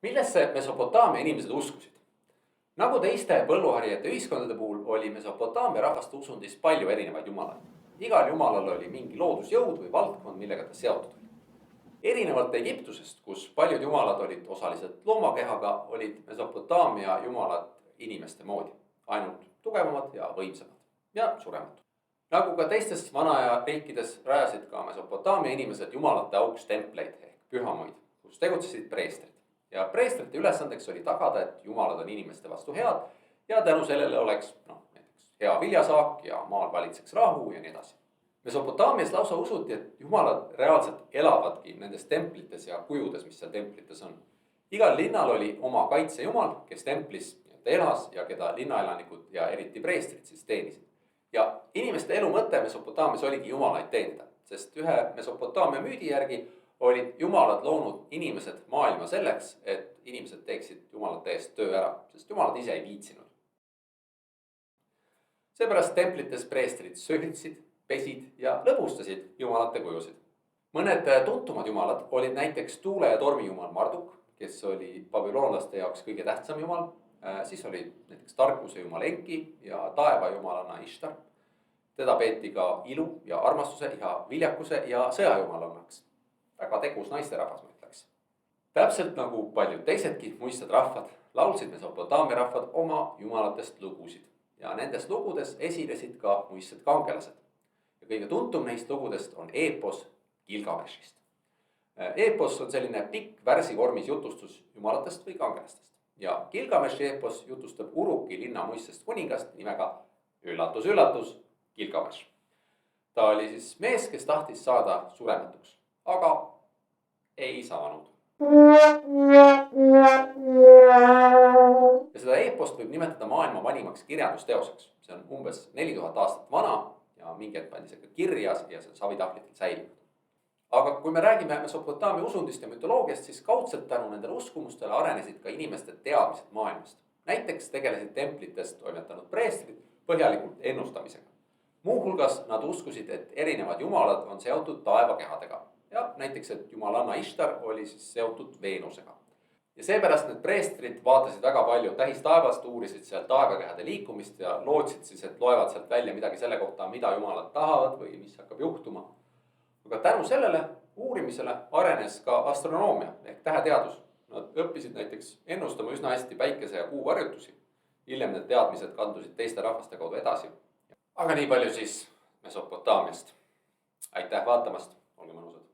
Millesse Mesopotaamia inimesed uskusid? Nagu teiste põlluharijate ühiskondade puhul oli Mesopotaamia rahvaste usundis palju erinevaid jumalaid. Igal jumalal oli mingi loodusjõud või valdkond, millega ta seotud oli. Erinevalt Egiptusest, kus paljud jumalad olid osaliselt loomakehaga, olid Mesopotaamia jumalad inimeste moodi. Ainult tugevamad ja võimsamad ja surematud. Nagu ka teistes vanaja riikides rajasid ka Mesopotaamia inimesed jumalate auks templeid ehk pühamuid, kus tegutsesid preestrid. Ja preestrite ülesandeks oli tagada, et jumalad on inimeste vastu head ja tänu sellele oleks näiteks hea viljasaak ja maal valitseks rahu ja nii edasi. Mesopotaamias lausa usuti, et jumalad reaalselt elavadki nendes templites ja kujudes, mis seal templites on. Igal linnal oli oma kaitsejumal, kes templis elas ja keda linnaelanikud ja eriti preestrid siis teenisid. Ja inimeste elu mõte Mesopotaamias oligi jumalaid teenida, sest ühe Mesopotaamia müüdi järgi olid jumalad loonud inimesed maailma selleks, et inimesed teeksid jumalate eest töö ära, sest jumalad ise ei viitsinud. Seepärast templites preestrid söötsid, pesid ja lõbustasid jumalate kujusid. Mõned tuntumad jumalad olid näiteks tuule ja tormi jumal Marduk, kes oli babüloonlaste jaoks kõige tähtsam jumal. Siis oli näiteks tarkuse jumal Enki ja taeva jumalana Ishtar. Teda peeti ka ilu ja armastuse ja viljakuse ja sõjajumalannaks. Väga tegus naisterahvas, ma ütleks. Täpselt nagu paljud teisedki muistad rahvad, laulsid Mesopotaamia rahvad oma jumalatest lugusid. Ja nendes lugudes esinesid ka muistsed kangelased. Ja kõige tuntum neist lugudest on eepos Gilgameshist. Eepos on selline pikk värsivormis jutustus jumalatest või kangelastest. Ja Gilgameshi eepos jutustab Uruki linna muistsest kuningast nimega üllatus, üllatus, Gilgamesh. Ta oli siis mees, kes tahtis saada surematuks, aga ei saanud. Ja seda eepost võib nimetada maailma vanimaks kirjandusteoseks. See on umbes 4000 aastat vana ja mingi hetk pandi see ka kirja ja see on savitahvlitel säilinud. Aga kui me räägime Mesopotaamia usundist ja mütoloogiast, siis kaudselt tänu nendele uskumustele arenesid ka inimeste teadmised maailmast. Näiteks tegelesid templites toimetanud preestrid põhjalikult ennustamisega. Muuhulgas nad uskusid, et erinevad jumalad on seotud taevakehadega. Ja näiteks, et jumalanna Ishtar oli siis seotud Veenusega. Ja seepärast need preestrid vaatasid väga palju tähistaevast, uurisid seal taevakehade liikumist ja lootsid siis, et loevad sealt välja midagi selle kohta, mida jumalad tahavad või mis hakkab juhtuma. Aga tänu sellele uurimisele arenes ka astronoomia ehk täheteadus. Nad õppisid näiteks ennustama üsna hästi päikese ja kuu varjutusi. Hiljem need teadmised kandusid teiste rahvaste kaudu edasi. Aga nii palju siis Mesopotaamiast. Aitäh vaatamast, olge mõnusad.